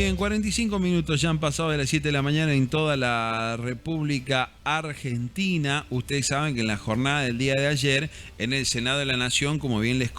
Bien, 45 minutos ya han pasado de las 7 de la mañana en toda la República Argentina. Ustedes saben que en la jornada del día de ayer, en el Senado de la Nación, como bien les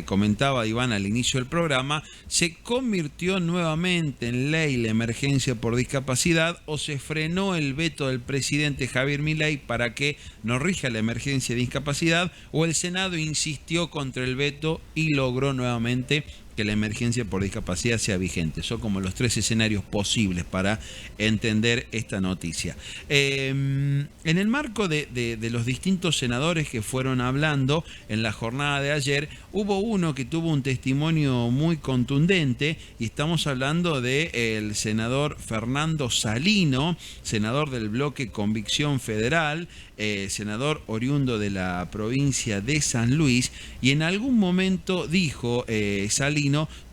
comentaba Iván al inicio del programa, se convirtió nuevamente en ley la emergencia por discapacidad o se frenó el veto del presidente Javier Milei para que no rija la emergencia de discapacidad, o el Senado insistió contra el veto y logró nuevamente que la emergencia por discapacidad sea vigente. Son como los tres escenarios posibles para entender esta noticia. En el marco de los distintos senadores que fueron hablando en la jornada de ayer, hubo uno que tuvo un testimonio muy contundente, y estamos hablando del senador Fernando Salino, senador del bloque Convicción Federal, senador oriundo de la provincia de San Luis, y en algún momento dijo Salino: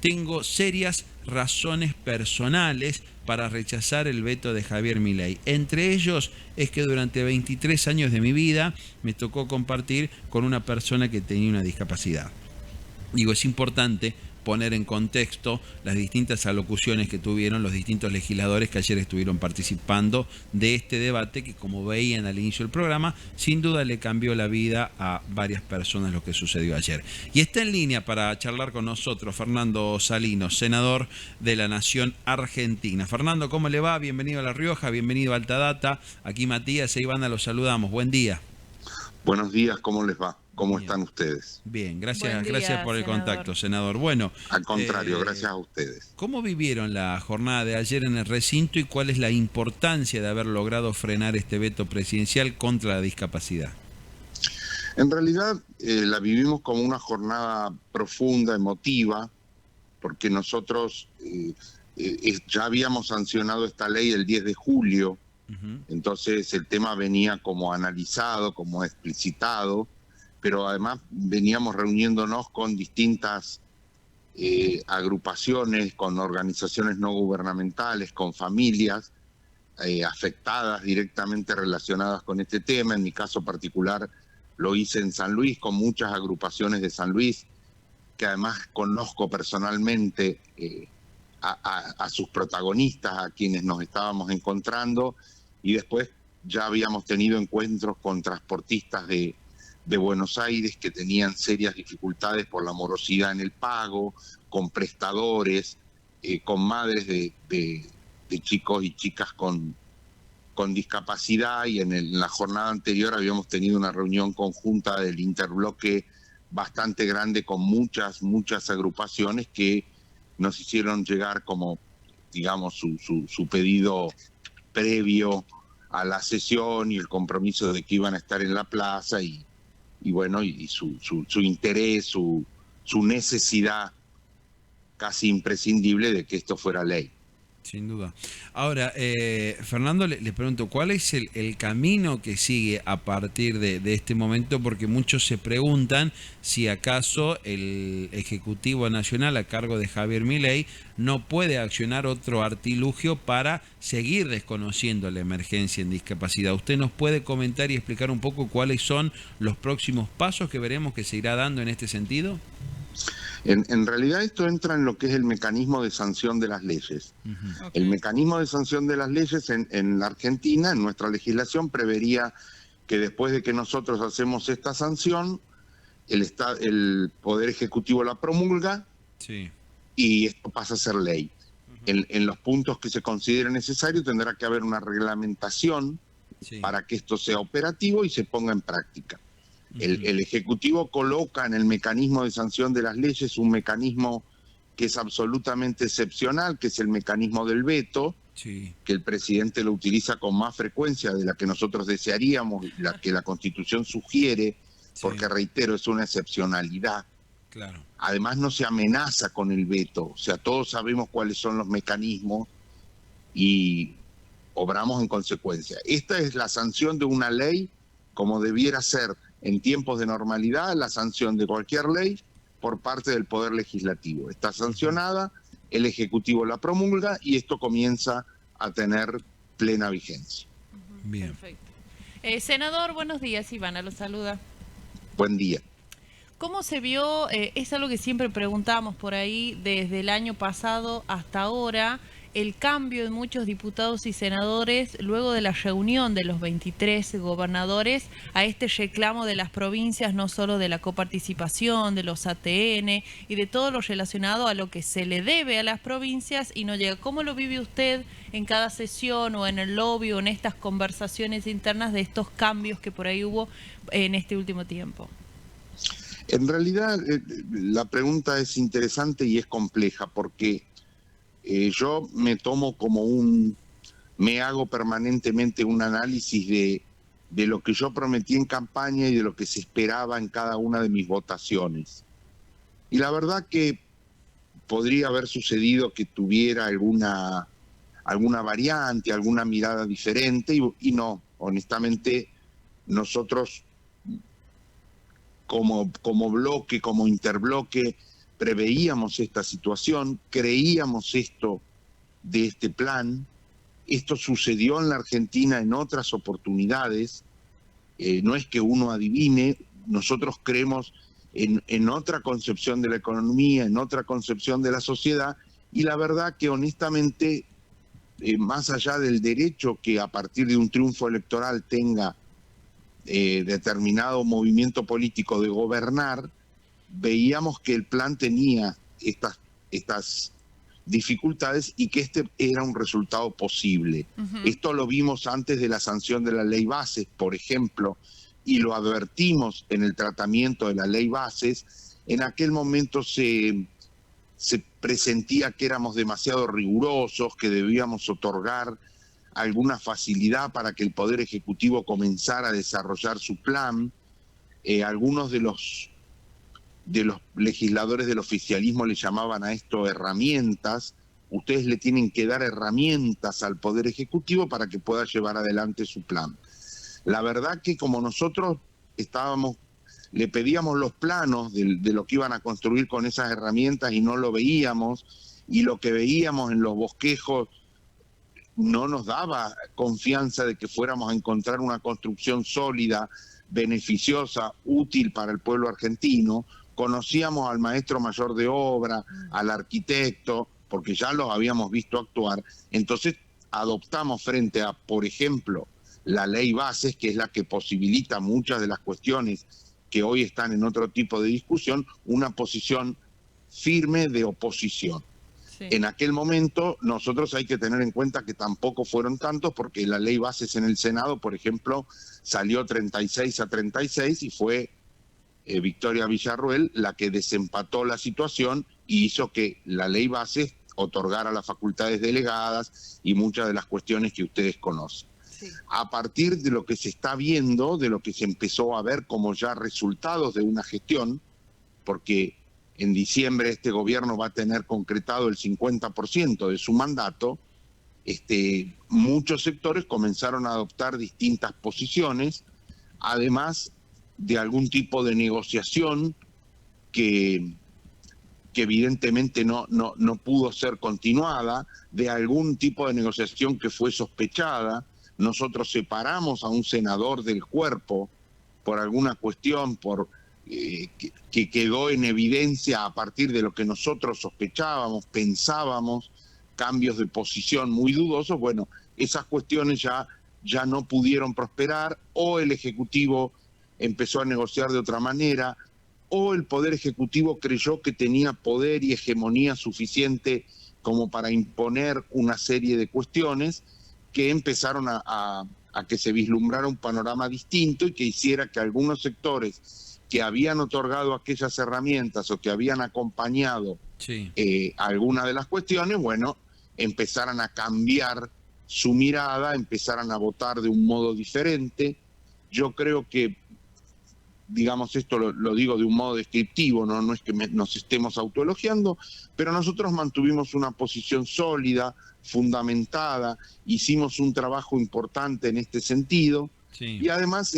tengo serias razones personales para rechazar el veto de Javier Milei. Entre ellos es que durante 23 años de mi vida me tocó compartir con una persona que tenía una discapacidad. Digo, es importante poner en contexto las distintas alocuciones que tuvieron los distintos legisladores que ayer estuvieron participando de este debate, que, como veían al inicio del programa, sin duda le cambió la vida a varias personas lo que sucedió ayer. Y está en línea para charlar con nosotros Fernando Salino, senador de la Nación Argentina. Fernando, ¿cómo le va? Bienvenido a La Rioja, bienvenido a Alta Data. Aquí Matías e Ivana los saludamos. Buen día. Buenos días, ¿cómo les va? ¿Cómo están ustedes? Bien, gracias por el senador. contacto, senador. Bueno, al contrario, gracias a ustedes. ¿Cómo vivieron la jornada de ayer en el recinto y cuál es la importancia de haber logrado frenar este veto presidencial contra la discapacidad? En realidad la vivimos como una jornada profunda, emotiva, porque nosotros ya habíamos sancionado esta ley el 10 de julio, entonces el tema venía como analizado, como explicitado, pero además veníamos reuniéndonos con distintas agrupaciones, con organizaciones no gubernamentales, con familias afectadas directamente relacionadas con este tema. En mi caso particular lo hice en San Luis, con muchas agrupaciones de San Luis, que además conozco personalmente a sus protagonistas, a quienes nos estábamos encontrando, y después ya habíamos tenido encuentros con transportistas de Buenos Aires que tenían serias dificultades por la morosidad en el pago, con prestadores, con madres de chicos y chicas con discapacidad, y en la jornada anterior habíamos tenido una reunión conjunta del interbloque bastante grande con muchas agrupaciones que nos hicieron llegar como, digamos, su pedido previo a la sesión y el compromiso de que iban a estar en la plaza y bueno, y su interés, su necesidad casi imprescindible de que esto fuera ley. Sin duda. Ahora, Fernando, le pregunto, ¿cuál es el camino que sigue a partir de este momento? Porque muchos se preguntan si acaso el Ejecutivo Nacional a cargo de Javier Milei no puede accionar otro artilugio para seguir desconociendo la emergencia en discapacidad. ¿Usted nos puede comentar y explicar un poco cuáles son los próximos pasos que veremos que se irá dando en este sentido? En realidad esto entra en lo que es el mecanismo de sanción de las leyes. Okay. El mecanismo de sanción de las leyes en la Argentina, en nuestra legislación, prevería que después de que nosotros hacemos esta sanción, el Poder Ejecutivo la promulga, sí, y esto pasa a ser ley. En los puntos que se considere necesario tendrá que haber una reglamentación, sí, para que esto sea operativo y se ponga en práctica. El Ejecutivo coloca en el mecanismo de sanción de las leyes un mecanismo que es absolutamente excepcional, que es el mecanismo del veto, sí, que el presidente lo utiliza con más frecuencia de la que nosotros desearíamos, la que la Constitución sugiere, sí, porque, reitero, es una excepcionalidad. Claro. Además no se amenaza con el veto, o sea, todos sabemos cuáles son los mecanismos y obramos en consecuencia. Esta es la sanción de una ley como debiera ser en tiempos de normalidad la sanción de cualquier ley por parte del Poder Legislativo. Está sancionada, el Ejecutivo la promulga y esto comienza a tener plena vigencia. Bien. Perfecto. Senador, buenos días. Ivana lo saluda. Buen día. ¿Cómo se vio? Es algo que siempre preguntamos por ahí desde el año pasado hasta ahora, el cambio de muchos diputados y senadores luego de la reunión de los 23 gobernadores a este reclamo de las provincias, no solo de la coparticipación, de los ATN y de todo lo relacionado a lo que se le debe a las provincias y no llega. ¿Cómo lo vive usted en cada sesión o en el lobby o en estas conversaciones internas de estos cambios que por ahí hubo en este último tiempo? En realidad, la pregunta es interesante y es compleja porque yo me tomo me hago permanentemente un análisis de lo que yo prometí en campaña y de lo que se esperaba en cada una de mis votaciones. Y la verdad que podría haber sucedido que tuviera alguna variante, alguna mirada diferente y no, honestamente, nosotros como bloque, como interbloque, preveíamos esta situación, creíamos esto de este plan. Esto sucedió en la Argentina en otras oportunidades. No es que uno adivine, nosotros creemos en otra concepción de la economía, en otra concepción de la sociedad, y la verdad que honestamente, más allá del derecho que a partir de un triunfo electoral tenga determinado movimiento político de gobernar, veíamos que el plan tenía estas dificultades y que este era un resultado posible. Esto lo vimos antes de la sanción de la ley Bases, por ejemplo, y lo advertimos en el tratamiento de la ley Bases. En aquel momento se presentía que éramos demasiado rigurosos, que debíamos otorgar alguna facilidad para que el Poder Ejecutivo comenzara a desarrollar su plan. Algunos de los legisladores del oficialismo le llamaban a esto herramientas. Ustedes le tienen que dar herramientas al Poder Ejecutivo para que pueda llevar adelante su plan. La verdad que como nosotros le pedíamos los planos de lo que iban a construir con esas herramientas y no lo veíamos, y lo que veíamos en los bosquejos no nos daba confianza de que fuéramos a encontrar una construcción sólida, beneficiosa, útil para el pueblo argentino. Conocíamos al maestro mayor de obra, al arquitecto, porque ya los habíamos visto actuar. Entonces adoptamos frente a, por ejemplo, la ley Bases, que es la que posibilita muchas de las cuestiones que hoy están en otro tipo de discusión, una posición firme de oposición. Sí. En aquel momento nosotros hay que tener en cuenta que tampoco fueron tantos, porque la ley Bases en el Senado, por ejemplo, salió 36-36 y fue Victoria Villarruel la que desempató la situación y hizo que la ley Bases otorgara las facultades delegadas y muchas de las cuestiones que ustedes conocen. Sí. A partir de lo que se está viendo, de lo que se empezó a ver como ya resultados de una gestión, porque en diciembre este gobierno va a tener concretado el 50% de su mandato, muchos sectores comenzaron a adoptar distintas posiciones, además de algún tipo de negociación que evidentemente no pudo ser continuada, de algún tipo de negociación que fue sospechada. Nosotros separamos a un senador del cuerpo por alguna cuestión, que quedó en evidencia a partir de lo que nosotros sospechábamos, pensábamos, cambios de posición muy dudosos. Bueno, esas cuestiones ya no pudieron prosperar, o el Ejecutivo empezó a negociar de otra manera, o el Poder Ejecutivo creyó que tenía poder y hegemonía suficiente como para imponer una serie de cuestiones que empezaron a que se vislumbrara un panorama distinto y que hiciera que algunos sectores que habían otorgado aquellas herramientas o que habían acompañado algunas de las cuestiones, bueno, empezaran a cambiar su mirada, empezaran a votar de un modo diferente. Yo creo que, digamos, esto lo digo de un modo descriptivo, no es que nos estemos autoelogiando, pero nosotros mantuvimos una posición sólida, fundamentada, hicimos un trabajo importante en este sentido, y además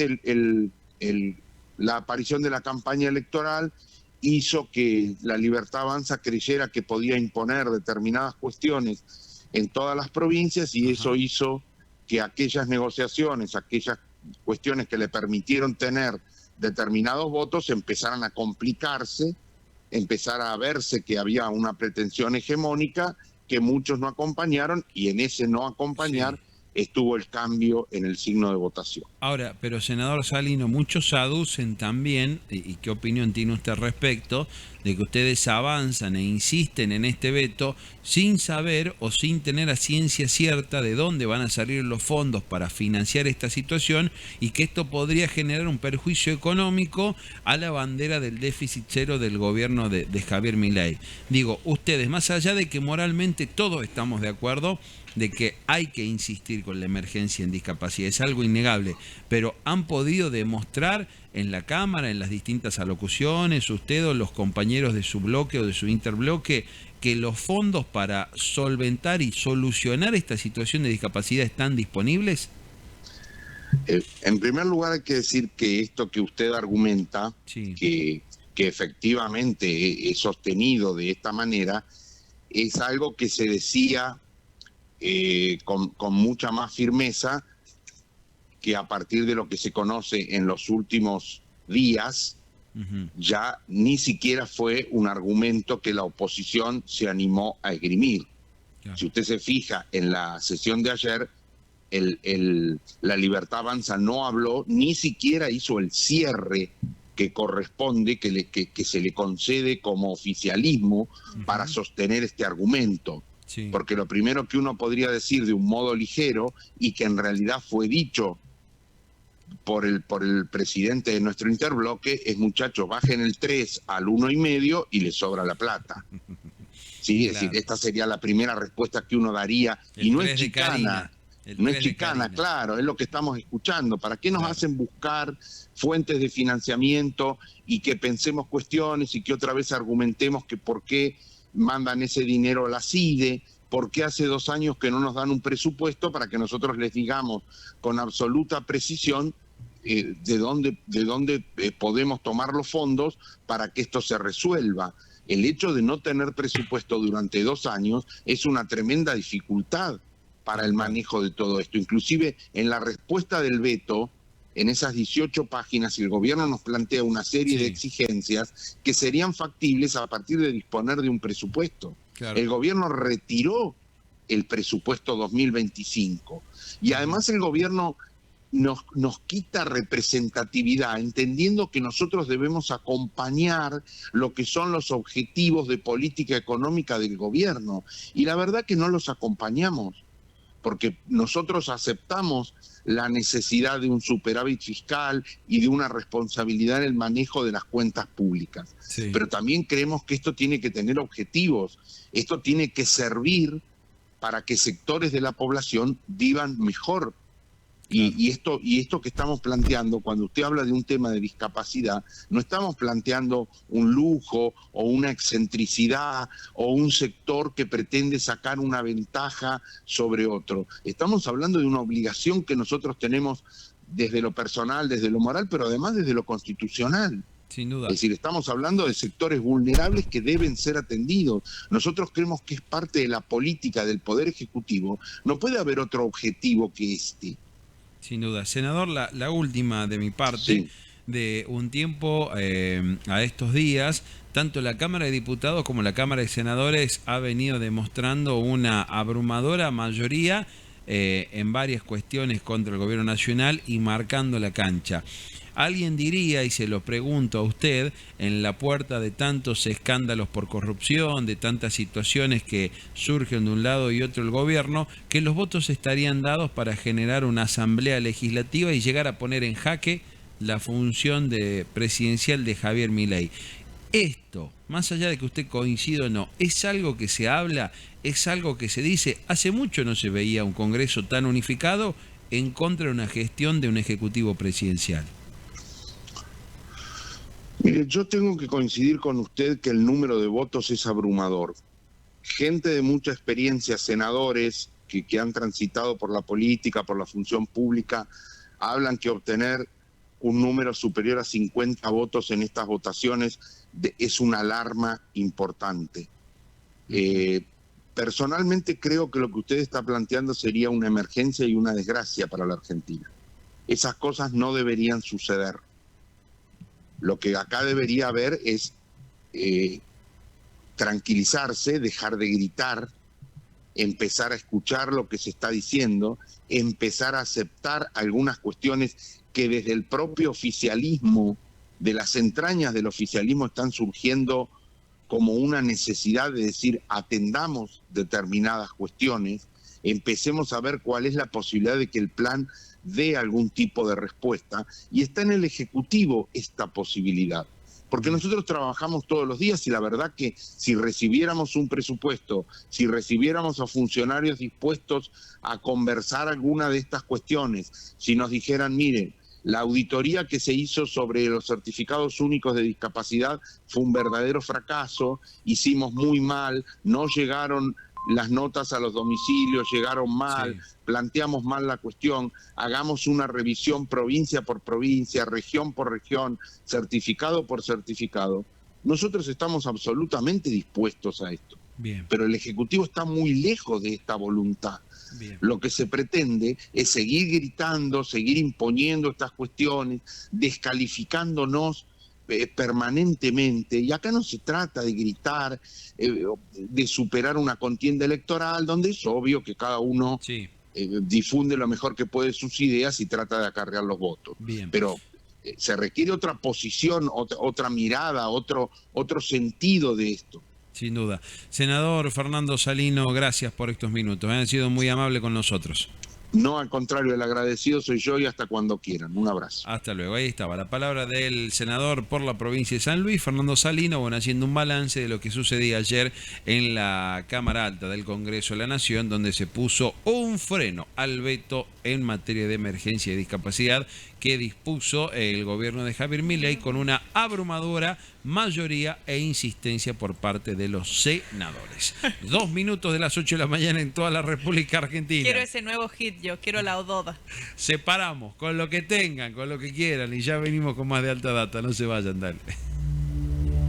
la aparición de la campaña electoral hizo que la Libertad Avanza creyera que podía imponer determinadas cuestiones en todas las provincias, y eso hizo que aquellas negociaciones, aquellas cuestiones que le permitieron tener determinados votos empezaran a complicarse, empezara a verse que había una pretensión hegemónica que muchos no acompañaron, y en ese no acompañar estuvo el cambio en el signo de votación. Ahora, pero senador Salino, muchos aducen también, y qué opinión tiene usted al respecto, de que ustedes avanzan e insisten en este veto sin saber o sin tener a ciencia cierta de dónde van a salir los fondos para financiar esta situación, y que esto podría generar un perjuicio económico a la bandera del déficit cero del gobierno de Javier Milei. Digo, ustedes, más allá de que moralmente todos estamos de acuerdo de que hay que insistir con la emergencia en discapacidad, es algo innegable, pero han podido demostrar en la Cámara, en las distintas alocuciones, usted o los compañeros de su bloque o de su interbloque, que los fondos para solventar y solucionar esta situación de discapacidad están disponibles. En primer lugar, hay que decir que esto que usted argumenta, que efectivamente es sostenido de esta manera, es algo que se decía con mucha más firmeza que a partir de lo que se conoce en los últimos días. Ya ni siquiera fue un argumento que la oposición se animó a esgrimir. Claro. Si usted se fija en la sesión de ayer, la Libertad Avanza no habló, ni siquiera hizo el cierre que corresponde, que se le concede como oficialismo para sostener este argumento. Sí. Porque lo primero que uno podría decir de un modo ligero, y que en realidad fue dicho por el presidente de nuestro interbloque, es: muchachos, bajen el 3 al 1,5 y les sobra la plata. Sí, claro. Es decir, esta sería la primera respuesta que uno daría, y no es chicana. No es chicana, claro, es lo que estamos escuchando. ¿Para qué nos hacen buscar fuentes de financiamiento y que pensemos cuestiones y que otra vez argumentemos que por qué mandan ese dinero a la CIDE? ¿Por qué hace 2 años que no nos dan un presupuesto para que nosotros les digamos con absoluta precisión de dónde podemos tomar los fondos para que esto se resuelva? El hecho de no tener presupuesto durante 2 años es una tremenda dificultad para el manejo de todo esto. Inclusive en la respuesta del veto, en esas 18 páginas, el gobierno nos plantea una serie de exigencias que serían factibles a partir de disponer de un presupuesto. Claro. El gobierno retiró el presupuesto 2025 y además el gobierno nos quita representatividad, entendiendo que nosotros debemos acompañar lo que son los objetivos de política económica del gobierno, y la verdad que no los acompañamos, porque nosotros aceptamos la necesidad de un superávit fiscal y de una responsabilidad en el manejo de las cuentas públicas. Sí. Pero también creemos que esto tiene que tener objetivos, esto tiene que servir para que sectores de la población vivan mejor. Claro. Y esto que estamos planteando, cuando usted habla de un tema de discapacidad, no estamos planteando un lujo o una excentricidad o un sector que pretende sacar una ventaja sobre otro. Estamos hablando de una obligación que nosotros tenemos desde lo personal, desde lo moral, pero además desde lo constitucional. Sin duda. Es decir, estamos hablando de sectores vulnerables que deben ser atendidos. Nosotros creemos que es parte de la política del Poder Ejecutivo. No puede haber otro objetivo que este. Sin duda. Senador, la última de mi parte, sí. De un tiempo a estos días, tanto la Cámara de Diputados como la Cámara de Senadores ha venido demostrando una abrumadora mayoría en varias cuestiones contra el gobierno nacional y marcando la cancha. Alguien diría, y se lo pregunto a usted, en la puerta de tantos escándalos por corrupción, de tantas situaciones que surgen de un lado y otro el gobierno, que los votos estarían dados para generar una asamblea legislativa y llegar a poner en jaque la función presidencial de Javier Milei. Esto, más allá de que usted coincida o no, ¿es algo que se habla? ¿Es algo que se dice? Hace mucho no se veía un Congreso tan unificado en contra de una gestión de un Ejecutivo presidencial. Mire, yo tengo que coincidir con usted que el número de votos es abrumador. Gente de mucha experiencia, senadores que han transitado por la política, por la función pública, hablan que obtener un número superior a 50 votos en estas votaciones es una alarma importante. Personalmente creo que lo que usted está planteando sería una emergencia y una desgracia para la Argentina. Esas cosas no deberían suceder. Lo que acá debería haber es tranquilizarse, dejar de gritar, empezar a escuchar lo que se está diciendo, empezar a aceptar algunas cuestiones que desde el propio oficialismo, de las entrañas del oficialismo, están surgiendo como una necesidad de decir, atendamos determinadas cuestiones, empecemos a ver cuál es la posibilidad de que el plan dé algún tipo de respuesta, y está en el Ejecutivo esta posibilidad. Porque nosotros trabajamos todos los días y la verdad que si recibiéramos un presupuesto, si recibiéramos a funcionarios dispuestos a conversar alguna de estas cuestiones, si nos dijeran, miren, la auditoría que se hizo sobre los certificados únicos de discapacidad fue un verdadero fracaso, hicimos muy mal, no llegaron las notas a los domicilios, llegaron mal, sí, planteamos mal la cuestión, hagamos una revisión provincia por provincia, región por región, certificado por certificado. Nosotros estamos absolutamente dispuestos a esto. Bien. Pero el Ejecutivo está muy lejos de esta voluntad. Bien. Lo que se pretende es seguir gritando, seguir imponiendo estas cuestiones, descalificándonos permanentemente, y acá no se trata de gritar, de superar una contienda electoral, donde es obvio que cada uno sí, difunde lo mejor que puede sus ideas y trata de acarrear los votos. Bien. Pero se requiere otra posición, otra mirada, otro sentido de esto. Sin duda. Senador Fernando Salino, gracias por estos minutos. Han sido muy amable con nosotros. No, al contrario, el agradecido soy yo y hasta cuando quieran. Un abrazo. Hasta luego. Ahí estaba la palabra del senador por la provincia de San Luis, Fernando Salino, bueno, haciendo un balance de lo que sucedía ayer en la Cámara Alta del Congreso de la Nación, donde se puso un freno al veto en materia de emergencia y discapacidad que dispuso el gobierno de Javier Milei con una abrumadora mayoría e insistencia por parte de los senadores. 2 minutos de las 8 de la mañana en toda la República Argentina. Quiero ese nuevo hit, yo quiero la Ododa. Separamos con lo que tengan, con lo que quieran, y ya venimos con más de alta data. No se vayan, dale.